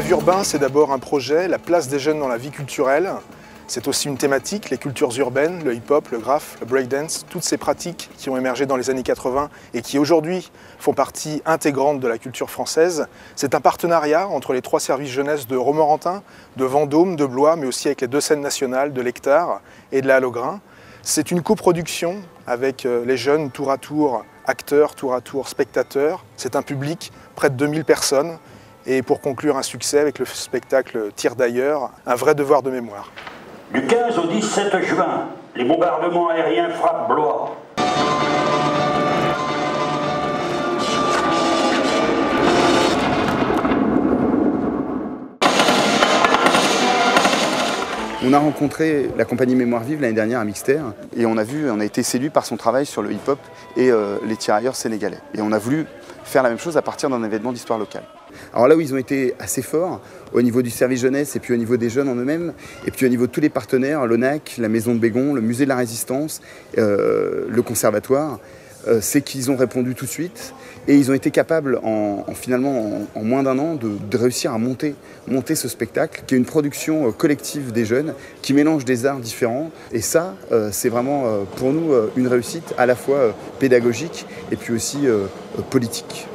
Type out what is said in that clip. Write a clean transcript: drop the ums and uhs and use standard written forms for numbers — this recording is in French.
Rêve urbain, c'est d'abord un projet, la place des jeunes dans la vie culturelle. C'est aussi une thématique, les cultures urbaines, le hip-hop, le graphe, le breakdance, toutes ces pratiques qui ont émergé dans les années 80 et qui aujourd'hui font partie intégrante de la culture française. C'est un partenariat entre les 3 services jeunesse de Romorantin, de Vendôme, de Blois, mais aussi avec les 2 scènes nationales de l'Hectare et de la Hallogrin. C'est une coproduction avec les jeunes tour à tour acteurs, tour à tour spectateurs. C'est un public, près de 2000 personnes. Et pour conclure, un succès avec le spectacle Tire d'ailleurs, un vrai devoir de mémoire. Du 15 au 17 juin, les bombardements aériens frappent Blois. On a rencontré la compagnie Mémoire Vive l'année dernière à Mixter et on a été séduit par son travail sur le hip-hop et les tirailleurs sénégalais. Et on a voulu faire la même chose à partir d'un événement d'histoire locale. Alors là où ils ont été assez forts, au niveau du service jeunesse et puis au niveau des jeunes en eux-mêmes, et puis au niveau de tous les partenaires, l'ONAC, la Maison de Bégon, le Musée de la Résistance, le Conservatoire, c'est qu'ils ont répondu tout de suite et ils ont été capables finalement en moins d'1 an de réussir à monter ce spectacle qui est une production collective des jeunes qui mélange des arts différents et ça c'est vraiment pour nous une réussite à la fois pédagogique et puis aussi politique.